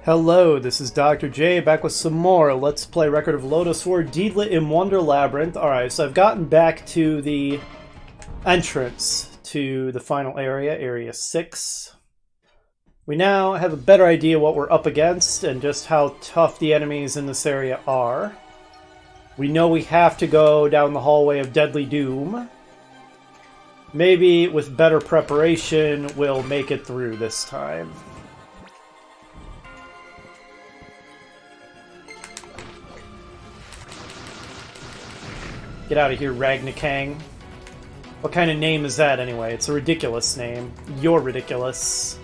Hello, this is Dr. J back with some more Let's Play Record of Lodoss War Deedlit in Wonder Labyrinth. Alright, so I've gotten back to the entrance to the final area, Area 6. We now have a better idea what we're up against and just how tough the enemies in this area are. We know we have to go down the hallway of Deadly Doom. Maybe with better preparation, we'll make it through this time. Get out of here, Ragnakang. What kind of name is that, anyway? It's a ridiculous name. You're ridiculous.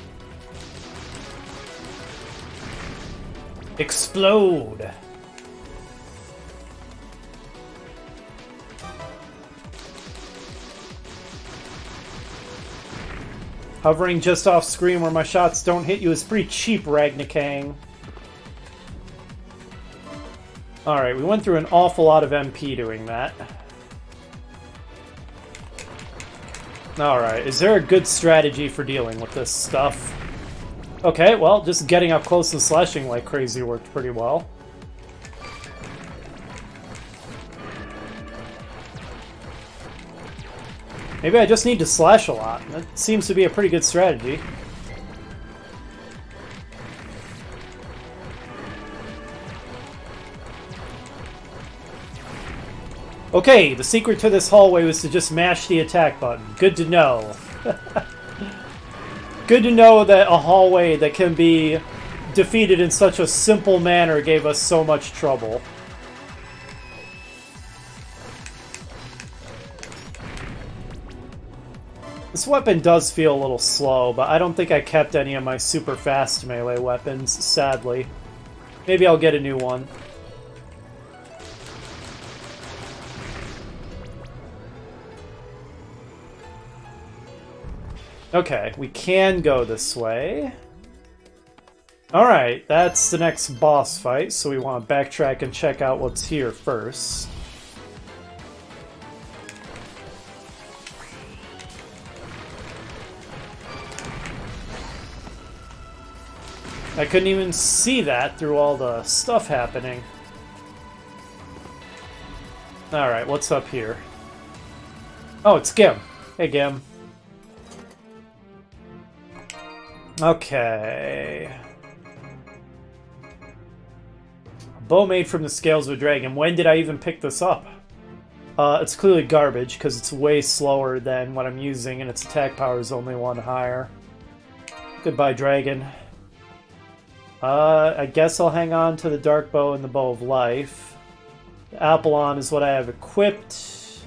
Explode! Hovering just off screen where my shots don't hit you is pretty cheap, Ragnakang. Alright, we went through an awful lot of MP doing that. Alright, is there a good strategy for dealing with this stuff? Okay, well, just getting up close and slashing like crazy worked pretty well. Maybe I just need to slash a lot. That seems to be a pretty good strategy. Okay, the secret to this hallway was to just mash the attack button. Good to know. Good to know that a hallway that can be defeated in such a simple manner gave us so much trouble. This weapon does feel a little slow, but I don't think I kept any of my super fast melee weapons, sadly. Maybe I'll get a new one. Okay, we can go this way. Alright, that's the next boss fight, so we want to backtrack and check out what's here first. I couldn't even see that through all the stuff happening. Alright, what's up here? Oh, it's Gim. Hey, Gim. Okay. A bow made from the scales of a dragon. When did I even pick this up? It's clearly garbage, because it's way slower than what I'm using, and its attack power is only one higher. Goodbye, dragon. I guess I'll hang on to the dark bow and the bow of life. The Apollon is what I have equipped.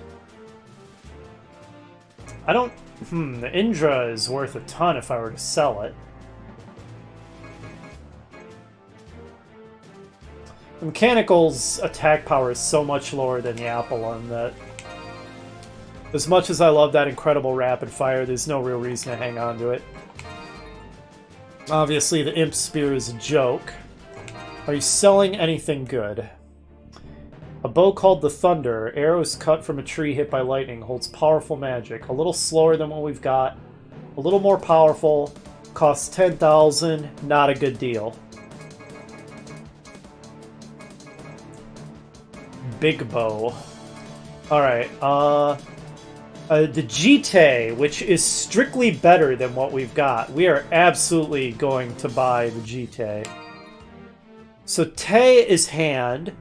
I don't... the Indra is worth a ton if I were to sell it. The Mechanical's attack power is so much lower than the Apollon that... as much as I love that incredible rapid fire, there's no real reason to hang on to it. Obviously, the Imp Spear is a joke. Are you selling anything good? A bow called the Thunder, arrows cut from a tree hit by lightning, holds powerful magic. A little slower than what we've got. A little more powerful. Costs 10,000. Not a good deal. Big bow. Alright, the Jite, which is strictly better than what we've got. We are absolutely going to buy the Jite. So Te is hand.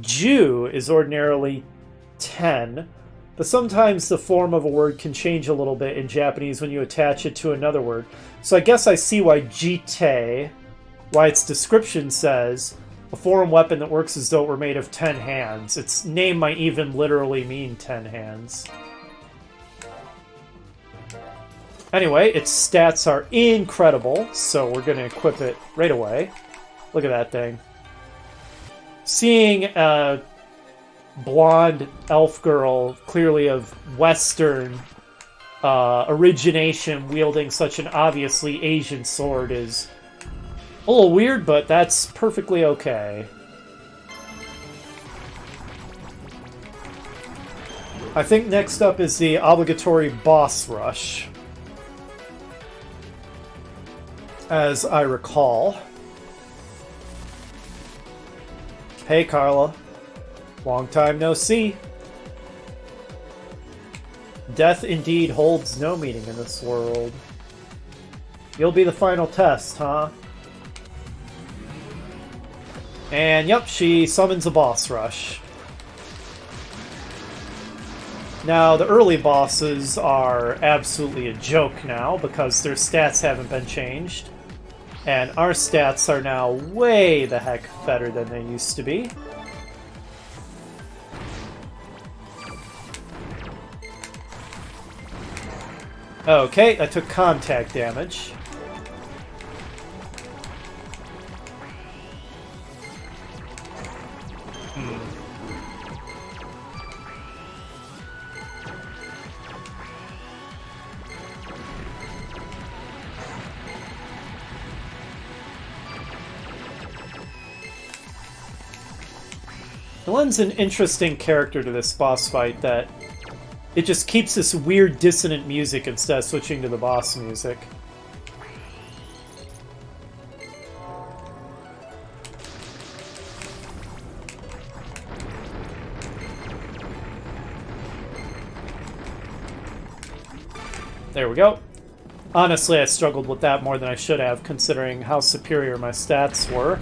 Ju is ordinarily 10, but sometimes the form of a word can change a little bit in Japanese when you attach it to another word. So I guess I see why Jite, why its description says, a foreign weapon that works as though it were made of 10 hands. Its name might even literally mean 10 hands. Anyway, its stats are incredible, so we're going to equip it right away. Look at that thing. Seeing a blonde elf girl, clearly of Western origination, wielding such an obviously Asian sword is a little weird, but that's perfectly okay. I think next up is the obligatory boss rush. as I recall. Hey, Carla. Long time no see. Death indeed holds no meaning in this world. You'll be the final test, huh? And yep, she summons a boss rush. Now, the early bosses are absolutely a joke now because their stats haven't been changed. And our stats are now way the heck better than they used to be. Okay, I took contact damage. It lends an interesting character to this boss fight that it just keeps this weird dissonant music instead of switching to the boss music. There we go. Honestly, I struggled with that more than I should have, considering how superior my stats were.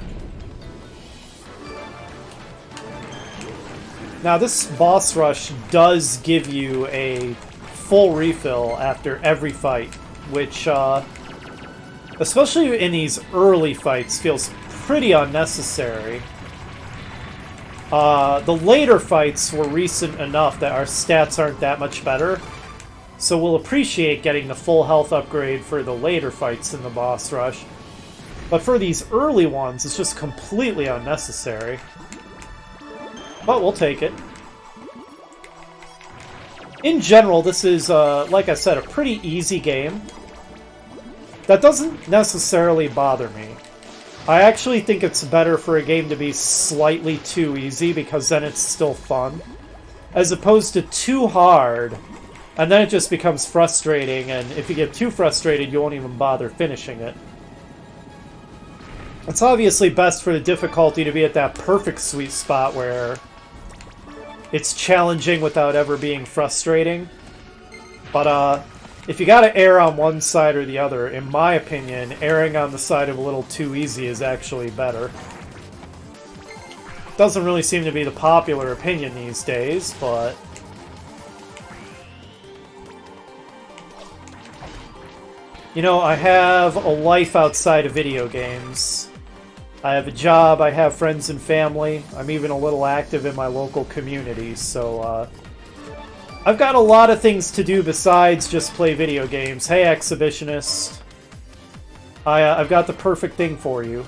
Now, this boss rush does give you a full refill after every fight, which, especially in these early fights, feels pretty unnecessary. The later fights were recent enough that our stats aren't that much better, so we'll appreciate getting the full health upgrade for the later fights in the boss rush. But for these early ones, it's just completely unnecessary. But we'll take it. In general, this is, like I said, a pretty easy game. That doesn't necessarily bother me. I actually think it's better for a game to be slightly too easy, because then it's still fun. As opposed to too hard, and then it just becomes frustrating, and if you get too frustrated, you won't even bother finishing it. It's obviously best for the difficulty to be at that perfect sweet spot where it's challenging without ever being frustrating. But if you gotta err on one side or the other, in my opinion, erring on the side of a little too easy is actually better. Doesn't really seem to be the popular opinion these days, but you know, I have a life outside of video games. I have a job, I have friends and family, I'm even a little active in my local community, so I've got a lot of things to do besides just play video games. Hey, Exhibitionist. I've got the perfect thing for you.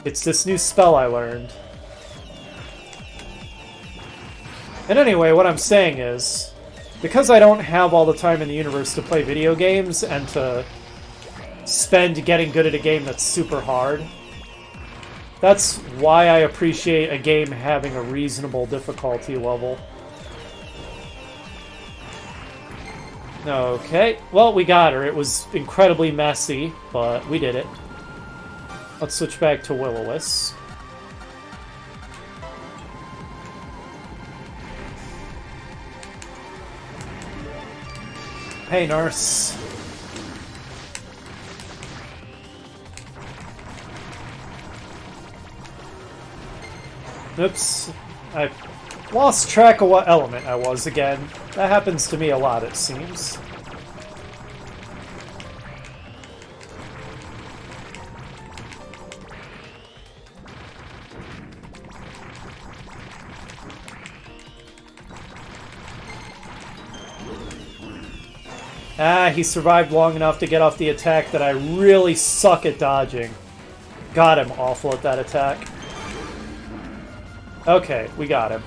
It's this new spell I learned. And anyway, what I'm saying is, because I don't have all the time in the universe to play video games and to spend getting good at a game that's super hard, that's why I appreciate a game having a reasonable difficulty level. Okay, well, we got her. It was incredibly messy, but we did it. Let's switch back to Will-O-Wisp. Hey, nurse. Oops. I lost track of what element I was again. That happens to me a lot, it seems. Ah, he survived long enough to get off the attack that I really suck at dodging. God, I'm awful at that attack. Okay, we got him.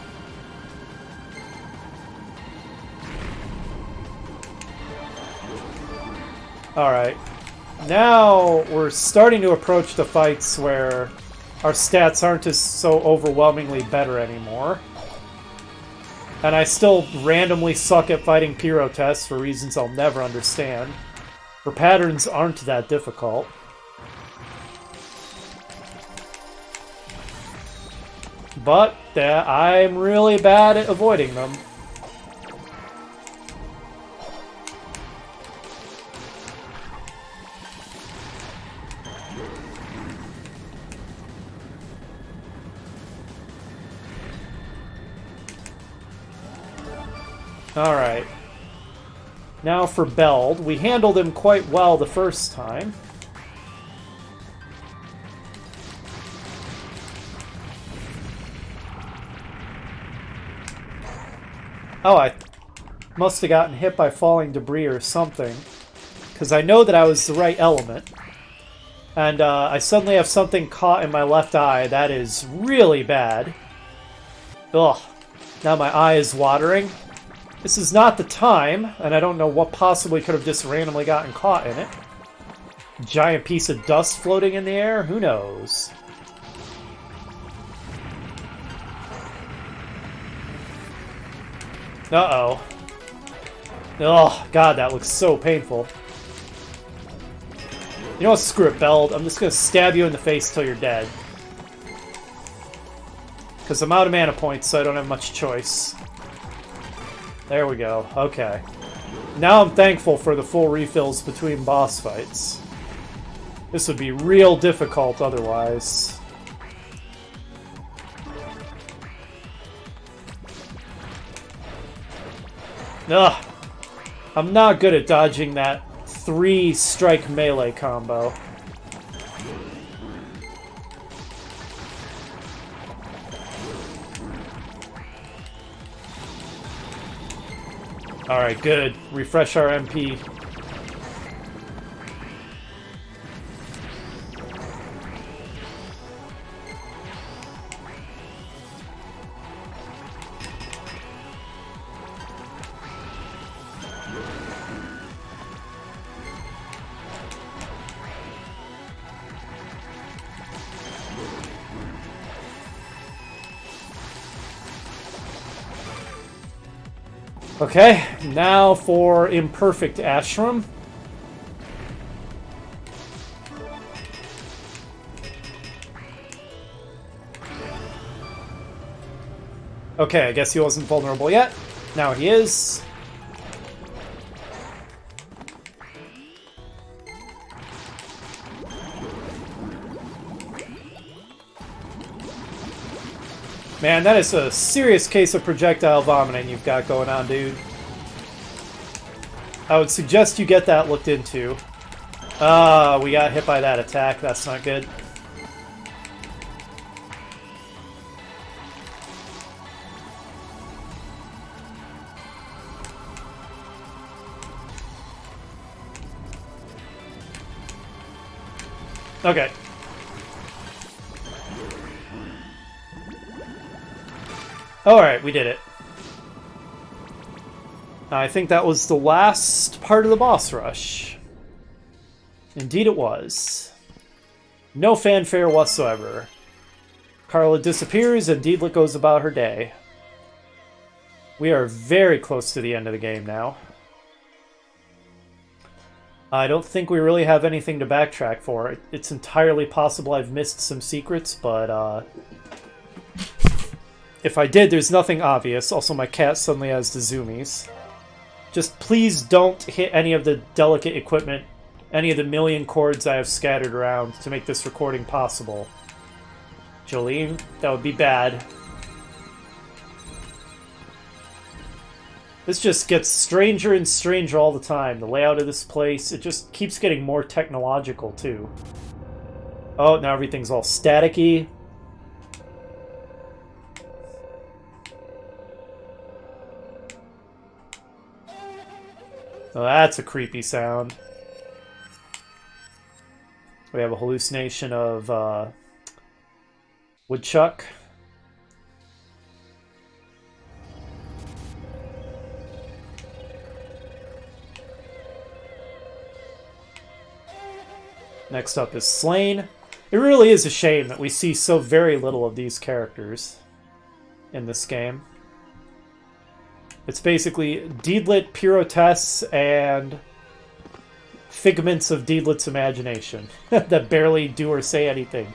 Alright. Now we're starting to approach the fights where our stats aren't as so overwhelmingly better anymore. And I still randomly suck at fighting Pyrotests for reasons I'll never understand. Her patterns aren't that difficult. But I'm really bad at avoiding them. Alright. Now for Beld. We handled him quite well the first time. Oh, I must have gotten hit by falling debris or something. Because I know that I was the right element. And I suddenly have something caught in my left eye. That is really bad. Ugh. Now my eye is watering. This is not the time, and I don't know what possibly could have just randomly gotten caught in it. Giant piece of dust floating in the air? Who knows? Uh-oh. Oh, God, that looks so painful. You know what? Screw it, Beld. I'm just gonna stab you in the face till you're dead. Because I'm out of mana points, so I don't have much choice. There we go. Okay. Now I'm thankful for the full refills between boss fights. This would be real difficult otherwise. Ugh. I'm not good at dodging that 3-strike melee combo. Alright, good. Refresh our MP. Okay, now for Imperfect Ashram. Okay, I guess he wasn't vulnerable yet. Now he is. Man, that is a serious case of projectile vomiting you've got going on, dude. I would suggest you get that looked into. We got hit by that attack. That's not good. Okay. Alright, we did it. I think that was the last part of the boss rush. Indeed it was. No fanfare whatsoever. Carla disappears and Deedlit goes about her day. We are very close to the end of the game now. I don't think we really have anything to backtrack for. It's entirely possible I've missed some secrets, but if I did, there's nothing obvious. Also, my cat suddenly has the zoomies. Just please don't hit any of the delicate equipment, any of the million cords I have scattered around to make this recording possible. Jolene, that would be bad. This just gets stranger and stranger all the time. The layout of this place, it just keeps getting more technological, too. Oh, now everything's all staticky. Oh, that's a creepy sound. We have a hallucination of woodchuck. Next up is Slain. It really is a shame that we see so very little of these characters in this game. It's basically Deedlit, Purotess, and figments of Deedlit's imagination that barely do or say anything.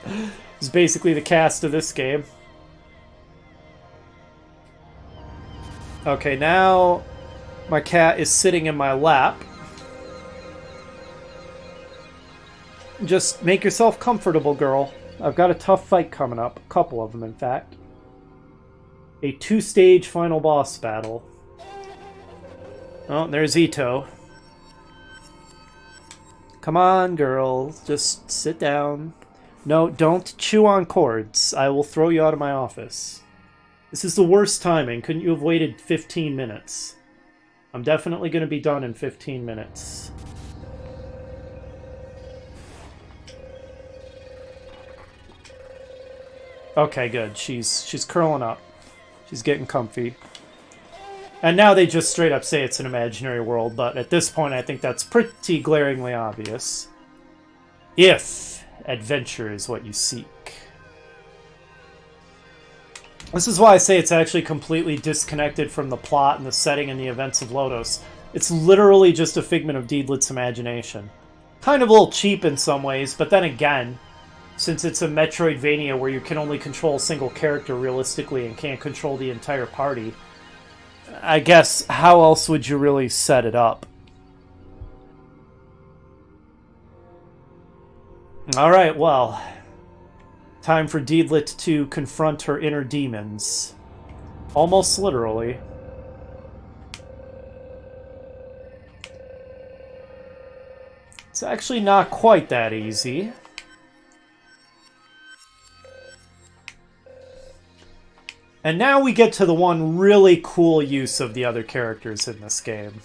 It's basically the cast of this game. Okay, now my cat is sitting in my lap. Just make yourself comfortable, girl. I've got a tough fight coming up. A couple of them, in fact. A 2-stage final boss battle. Oh, there's Ito. Come on, girl. Just sit down. No, don't chew on cords. I will throw you out of my office. This is the worst timing. Couldn't you have waited 15 minutes? I'm definitely going to be done in 15 minutes. Okay, good. She's curling up. She's getting comfy. And now they just straight up say it's an imaginary world, but at this point I think that's pretty glaringly obvious. If adventure is what you seek. This is why I say it's actually completely disconnected from the plot and the setting and the events of Lodoss. It's literally just a figment of Deedlit's imagination. Kind of a little cheap in some ways, but then again, since it's a Metroidvania where you can only control a single character realistically and can't control the entire party, I guess how else would you really set it up? Alright, well, time for Deedlit to confront her inner demons. Almost literally. It's actually not quite that easy. And now we get to the one really cool use of the other characters in this game.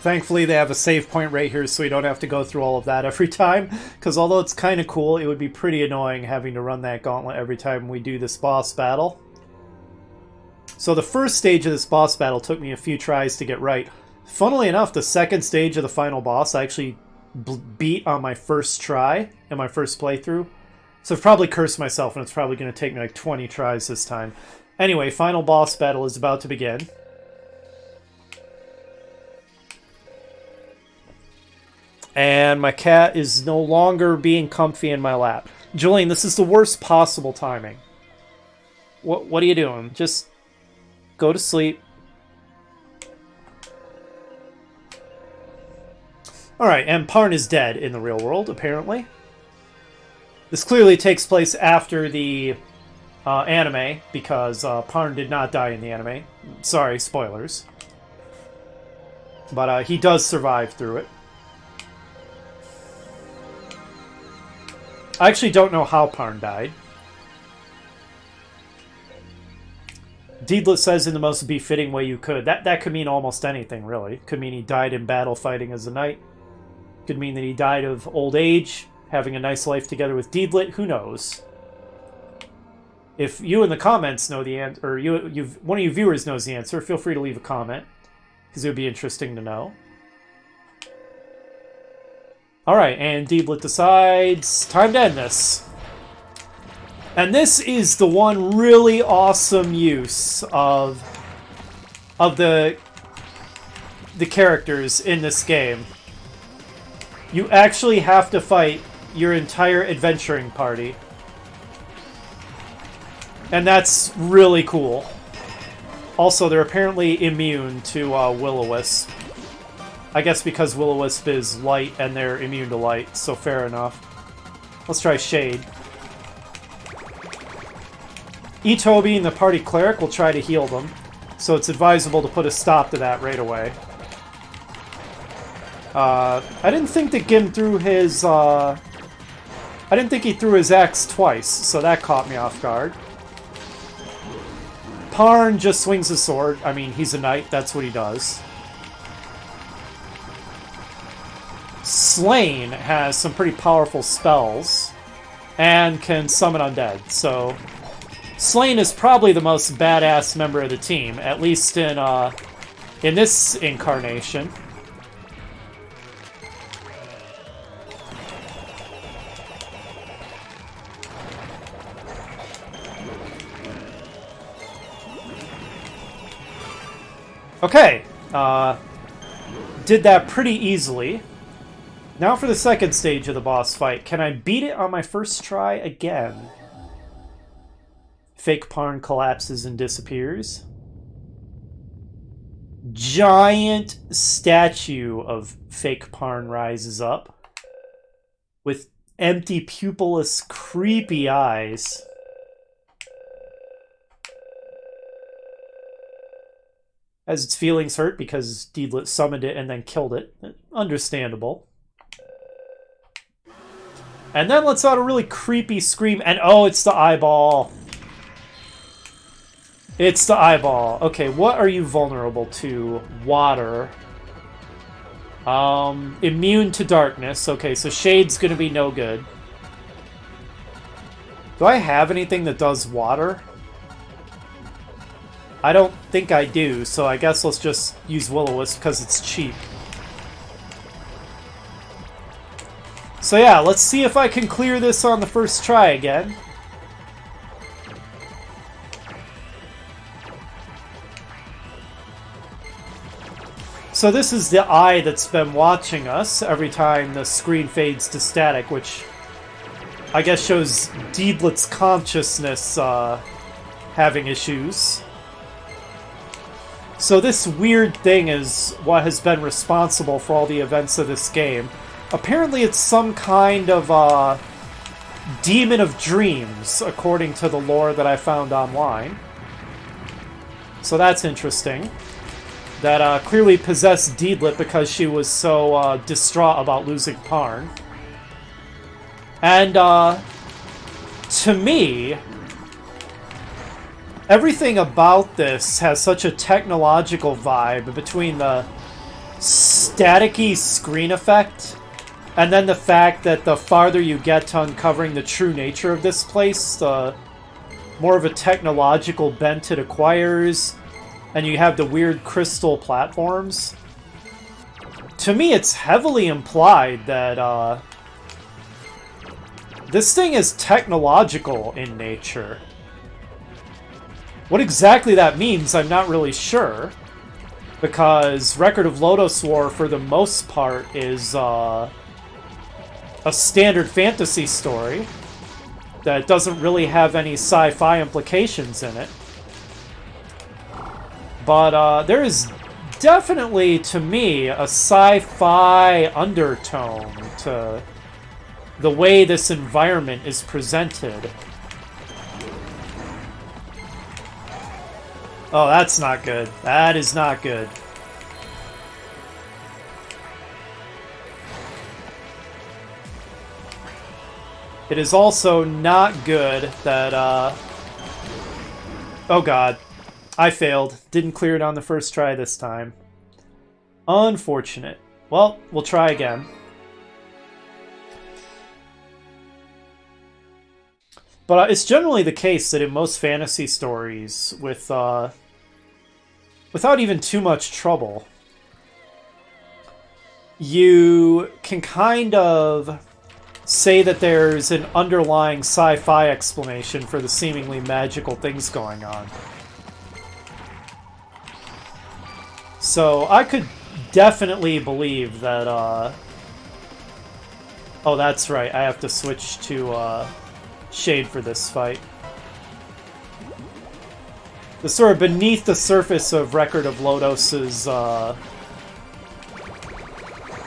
Thankfully, they have a save point right here, so we don't have to go through all of that every time. Because although it's kind of cool, it would be pretty annoying having to run that gauntlet every time we do this boss battle. So the first stage of this boss battle took me a few tries to get right. Funnily enough, the second stage of the final boss I actually beat on my first try in my first playthrough. So I've probably cursed myself, and it's probably going to take me like 20 tries this time. Anyway, final boss battle is about to begin. And my cat is no longer being comfy in my lap. Julian, this is the worst possible timing. What are you doing? Just go to sleep. Alright, and Parn is dead in the real world, apparently. This clearly takes place after the anime, because Parn did not die in the anime. Sorry, spoilers. But he does survive through it. I actually don't know how Parn died. Deedlit says in the most befitting way you could. That could mean almost anything, really. Could mean he died in battle fighting as a knight. Could mean that he died of old age, having a nice life together with Deedlit. Who knows? If you in the comments know the answer, or one of you viewers knows the answer, feel free to leave a comment, because it would be interesting to know. Alright, and Deedlit decides time to end this. And this is the one really awesome use of the characters in this game. You actually have to fight your entire adventuring party. And that's really cool. Also, they're apparently immune to Will-O-Wisp. I guess because Will-O-Wisp is light and they're immune to light, so fair enough. Let's try Shade. Ito, being the party cleric, will try to heal them, so it's advisable to put a stop to that right away. I didn't think that Gim threw his... I didn't think he threw his axe twice, so that caught me off guard. Parn just swings his sword. I mean, he's a knight, that's what he does. Slain has some pretty powerful spells and can summon undead, so Slain is probably the most badass member of the team, at least in this incarnation. Okay, did that pretty easily. Now for the second stage of the boss fight. Can I beat it on my first try again? Fake Parn collapses and disappears. Giant statue of Fake Parn rises up with empty, pupilless, creepy eyes. As its feelings hurt because Deedlit summoned it and then killed it. Understandable. And then lets out a really creepy scream, and oh, it's the eyeball. It's the eyeball. Okay, what are you vulnerable to? Water. Immune to darkness. Okay, so Shade's gonna be no good. Do I have anything that does water? I don't think I do, so I guess let's just use Will-O-Wisp because it's cheap. So yeah, let's see if I can clear this on the first try again. So this is the eye that's been watching us every time the screen fades to static, which I guess shows Deedlit's consciousness having issues. So this weird thing is what has been responsible for all the events of this game. Apparently it's some kind of demon of dreams, according to the lore that I found online. So that's interesting. That clearly possessed Deedlit because she was so distraught about losing Parn. And to me, everything about this has such a technological vibe between the staticky screen effect and then the fact that the farther you get to uncovering the true nature of this place, the more of a technological bent it acquires, and you have the weird crystal platforms. To me, it's heavily implied that this thing is technological in nature. What exactly that means, I'm not really sure, because Record of Lodoss War, for the most part, is a standard fantasy story that doesn't really have any sci-fi implications in it. But there is definitely, to me, a sci-fi undertone to the way this environment is presented. Oh, that's not good. That is not good. It is also not good that, oh god. I failed. Didn't clear it on the first try this time. Unfortunate. Well, we'll try again. But it's generally the case that in most fantasy stories, without even too much trouble, you can kind of say that there's an underlying sci-fi explanation for the seemingly magical things going on. So I could definitely believe that, oh, that's right, I have to switch to, Shade for this fight. The sort of beneath the surface of Record of Lodoss's, oh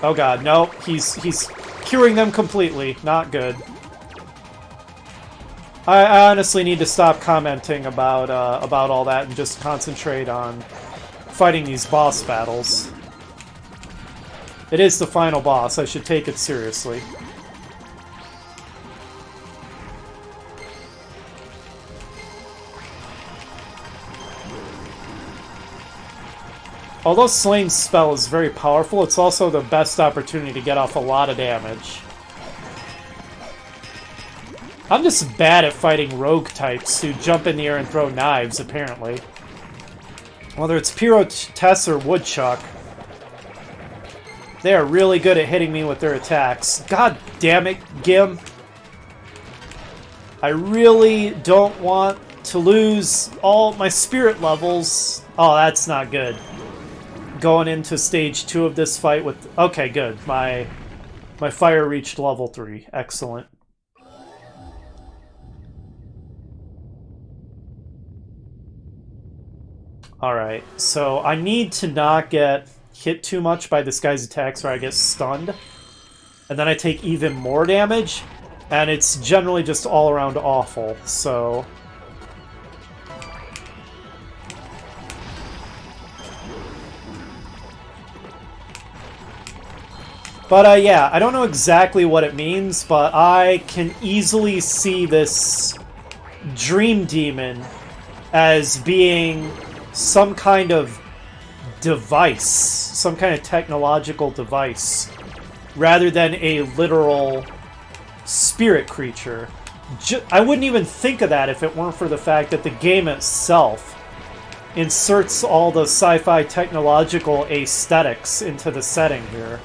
god, no, he's curing them completely. Not good. I honestly need to stop commenting about all that and just concentrate on fighting these boss battles. It is the final boss. I should take it seriously. Although Slane's spell is very powerful, it's also the best opportunity to get off a lot of damage. I'm just bad at fighting rogue types who jump in the air and throw knives, apparently. Whether it's Pyrotess or Woodchuck, they are really good at hitting me with their attacks. God damn it, Gim. I really don't want to lose all my spirit levels. Oh, that's not good. Going into stage 2 of this fight with... Okay, good. My fire reached level 3. Excellent. Alright, so I need to not get hit too much by this guy's attacks or I get stunned. And then I take even more damage. And it's generally just all around awful, so... But yeah, I don't know exactly what it means, but I can easily see this Dream Demon as being some kind of device, some kind of technological device, rather than a literal spirit creature. I wouldn't even think of that if it weren't for the fact that the game itself inserts all the sci-fi technological aesthetics into the setting here.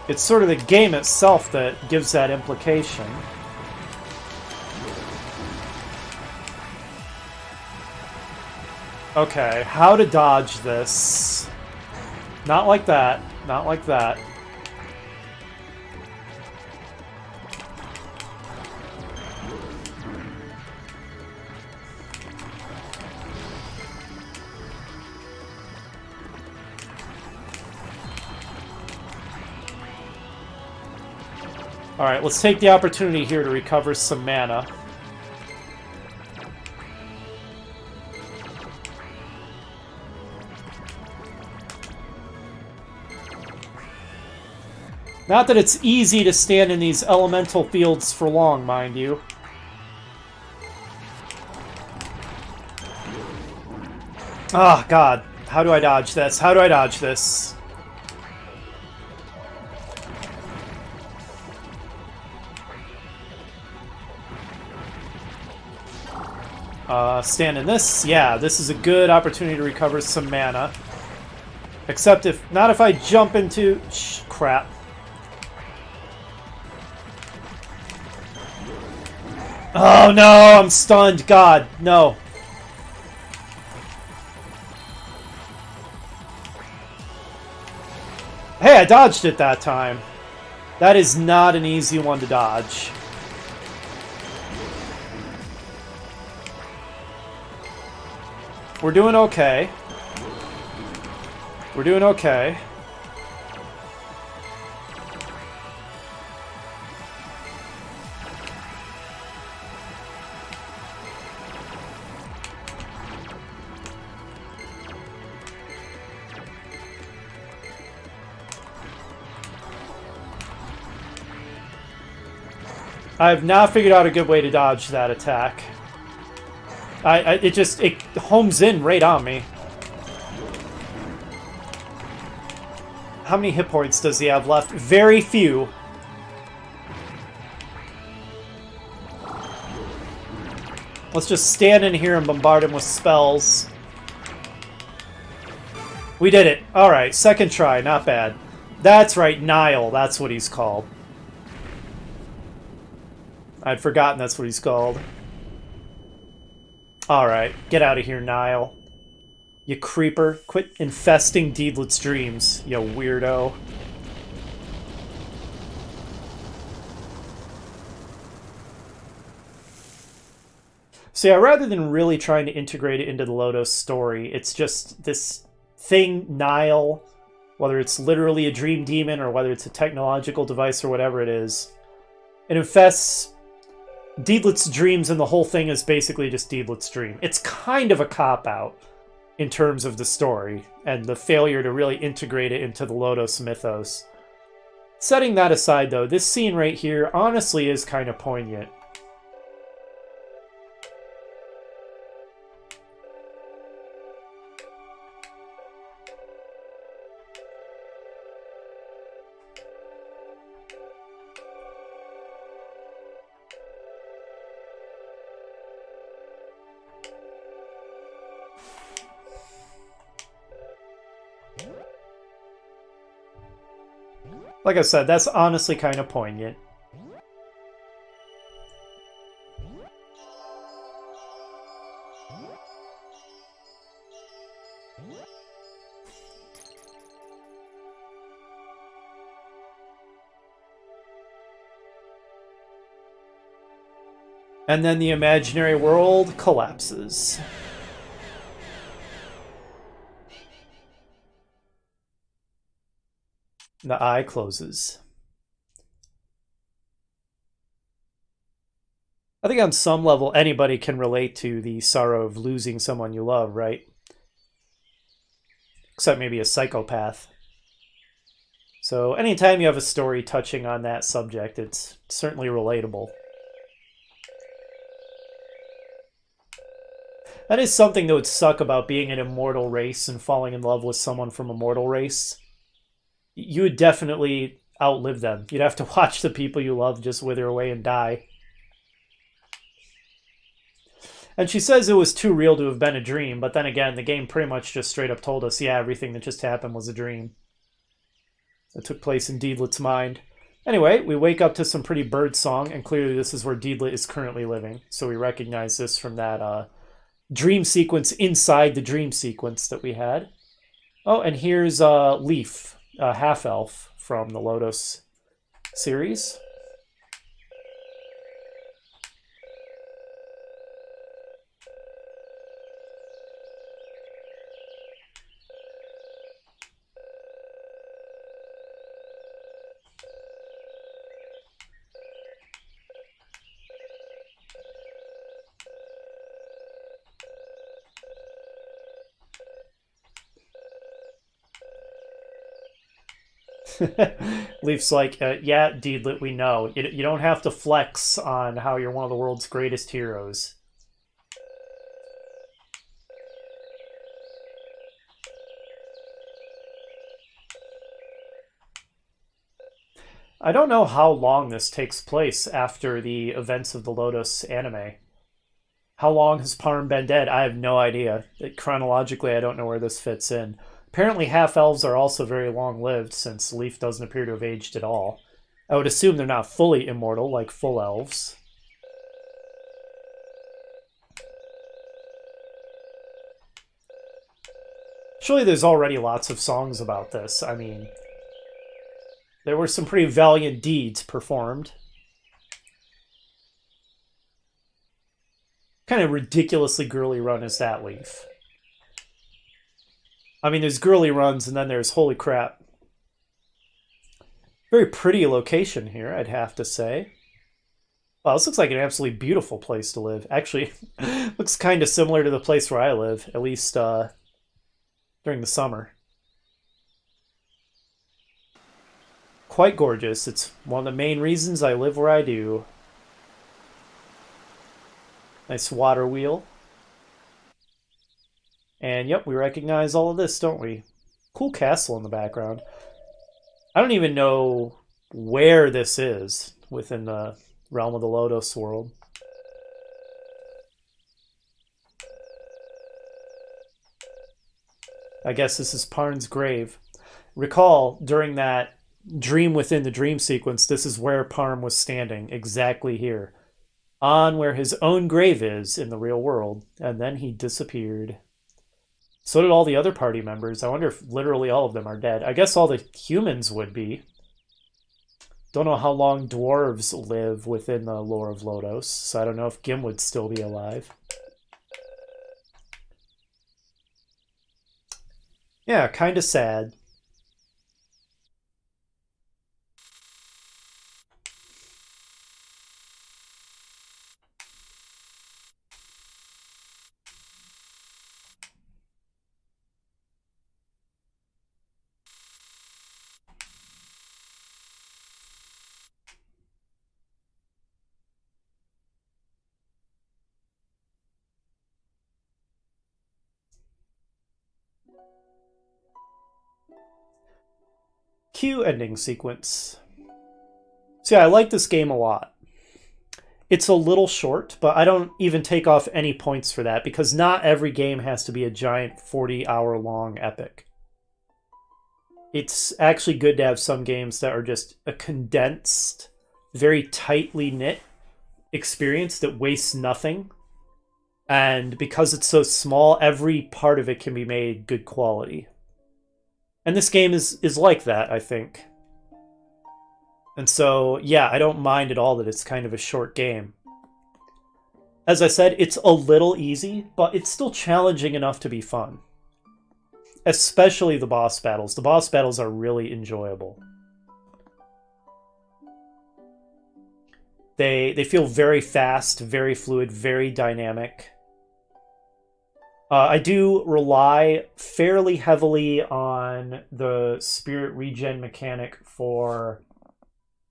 It's sort of the game itself that gives that implication. Okay, how to dodge this? Not like that. Not like that. Alright, let's take the opportunity here to recover some mana. Not that it's easy to stand in these elemental fields for long, mind you. Oh, God. How do I dodge this? How do I dodge this? Stand in this? Yeah, this is a good opportunity to recover some mana. Except if... Not if I jump into... crap. Oh no, I'm stunned. God, no. Hey, I dodged it that time. That is not an easy one to dodge. We're doing okay. We're doing okay. I have now figured out a good way to dodge that attack. It homes in right on me. How many hit points does he have left? Very few. Let's just stand in here and bombard him with spells. We did it. Alright, second try, not bad. That's right, Nile, that's what he's called. I'd forgotten that's what he's called. Alright, get out of here, Nile. You creeper. Quit infesting Deedlit's dreams, you weirdo. So yeah, rather than really trying to integrate it into the Lodoss story, it's just this thing, Nile, whether it's literally a dream demon or whether it's a technological device or whatever it is, it infests Deedlit's dreams, and the whole thing is basically just Deedlit's dream. It's kind of a cop-out in terms of the story, and the failure to really integrate it into the Lodoss mythos. Setting that aside, though, this scene right here honestly is kind of poignant. Like I said, that's honestly kind of poignant. And then the imaginary world collapses. The eye closes. I think on some level, anybody can relate to the sorrow of losing someone you love, right? Except maybe a psychopath. So anytime you have a story touching on that subject, it's certainly relatable. That is something that would suck about being an immortal race and falling in love with someone from a mortal race. You would definitely outlive them. You'd have to watch the people you love just wither away and die. And she says it was too real to have been a dream, but then again, the game pretty much just straight up told us, yeah, everything that just happened was a dream. It took place in Deedlit's mind. Anyway, we wake up to some pretty bird song, and clearly this is where Deedlit is currently living. So we recognize this from that dream sequence inside the dream sequence that we had. Oh, and here's Leaf, a half-elf from the Lodoss series. Leaf's like, yeah, Deedlit, we know. You don't have to flex on how you're one of the world's greatest heroes. I don't know how long this takes place after the events of the Lodoss anime. How long has Parm been dead? I have no idea. Chronologically, I don't know where this fits in. Apparently half-elves are also very long-lived, since Leaf doesn't appear to have aged at all. I would assume they're not fully immortal, like full elves. Surely there's already lots of songs about this. I mean, there were some pretty valiant deeds performed. Kind of ridiculously girly run is that, Leaf? I mean, there's girly runs, and then there's holy crap. Very pretty location here, I'd have to say. Wow, this looks like an absolutely beautiful place to live. Actually, looks kind of similar to the place where I live, at least during the summer. Quite gorgeous. It's one of the main reasons I live where I do. Nice water wheel. And yep, we recognize all of this, don't we? Cool castle in the background. I don't even know where this is within the realm of the Lodoss world. I guess this is Parn's grave. Recall, during that dream within the dream sequence, this is where Parm was standing, exactly here. On where his own grave is in the real world. And then he disappeared. So did all the other party members. I wonder if literally all of them are dead. I guess all the humans would be. Don't know how long dwarves live within the lore of Lodoss, so I don't know if Gim would still be alive. Yeah, kind of sad. Cue ending sequence. So yeah, I like this game a lot. It's a little short, but I don't even take off any points for that, because not every game has to be a giant 40-hour long epic. It's actually good to have some games that are just a condensed, very tightly knit experience that wastes nothing. And because it's so small, every part of it can be made good quality. And this game is like that, I think. And so, yeah, I don't mind at all that it's kind of a short game. As I said, it's a little easy, but it's still challenging enough to be fun. Especially the boss battles. The boss battles are really enjoyable. They feel very fast, very fluid, very dynamic. I do rely fairly heavily on the spirit regen mechanic for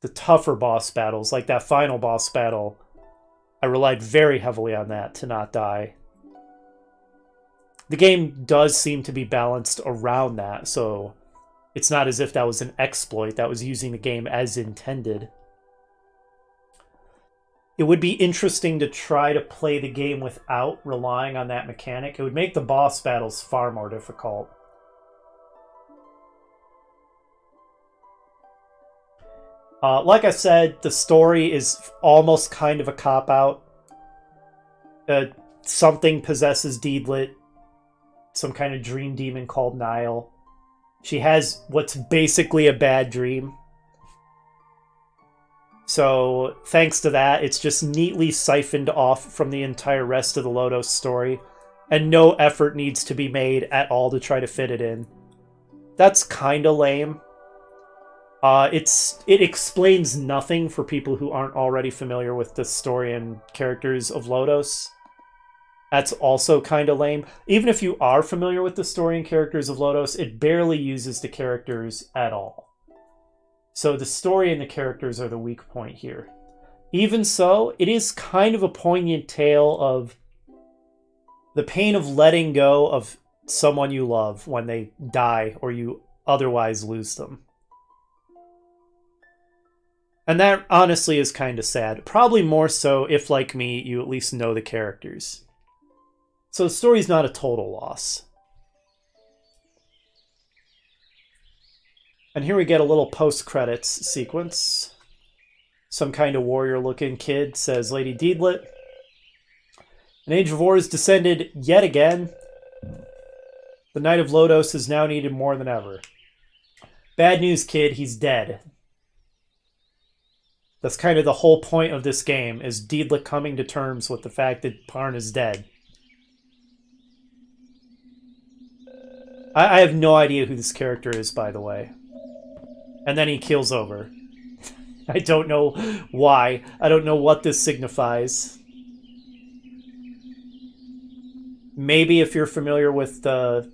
the tougher boss battles, like that final boss battle. I relied very heavily on that to not die. The game does seem to be balanced around that, so it's not as if that was an exploit. That was using the game as intended. It would be interesting to try to play the game without relying on that mechanic. It would make the boss battles far more difficult. Like I said, the story is almost kind of a cop-out. Something possesses Deedlit, some kind of dream demon called Nile. She has what's basically a bad dream. So, thanks to that, it's just neatly siphoned off from the entire rest of the Lodoss story, and no effort needs to be made at all to try to fit it in. That's kinda lame. It explains nothing for people who aren't already familiar with the story and characters of Lodoss. That's also kind of lame. Even if you are familiar with the story and characters of Lodoss, it barely uses the characters at all. So the story and the characters are the weak point here. Even so, it is kind of a poignant tale of the pain of letting go of someone you love when they die or you otherwise lose them. And that honestly is kind of sad. Probably more so if, like me, you at least know the characters. So the story's not a total loss. And here we get a little post-credits sequence. Some kind of warrior-looking kid says, Lady Deedlit, an age of war has descended yet again. The Knight of Lodoss is now needed more than ever. Bad news, kid, he's dead. That's kind of the whole point of this game, is Deedlit coming to terms with the fact that Parn is dead. I have no idea who this character is, by the way. And then he keels over. I don't know why. I don't know what this signifies. Maybe if you're familiar with the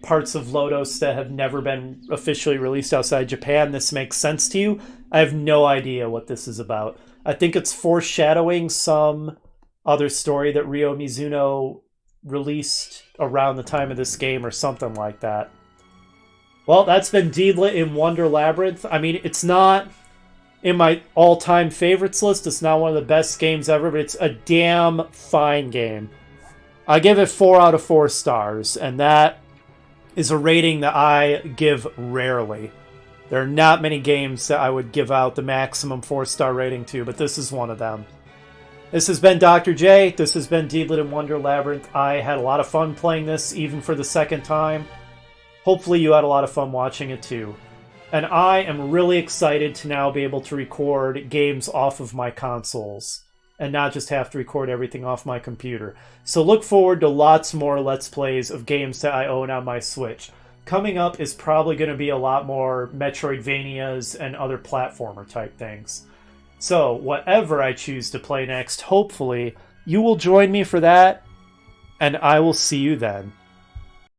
parts of Lodoss that have never been officially released outside Japan, this makes sense to you. I have no idea what this is about. I think it's foreshadowing some other story that Ryo Mizuno released around the time of this game or something like that. Well, that's been Deedlit in Wonder Labyrinth. I mean, it's not in my all-time favorites list. It's not one of the best games ever, but it's a damn fine game. I give it 4 out of 4 stars, and that is a rating that I give rarely. There are not many games that I would give out the maximum 4-star rating to, but this is one of them. This has been Dr. J. This has been Deedlit in Wonder Labyrinth. I had a lot of fun playing this, even for the second time. Hopefully you had a lot of fun watching it too. And I am really excited to now be able to record games off of my consoles and not just have to record everything off my computer. So look forward to lots more Let's Plays of games that I own on my Switch. Coming up is probably going to be a lot more Metroidvanias and other platformer type things. So whatever I choose to play next, hopefully you will join me for that, and I will see you then.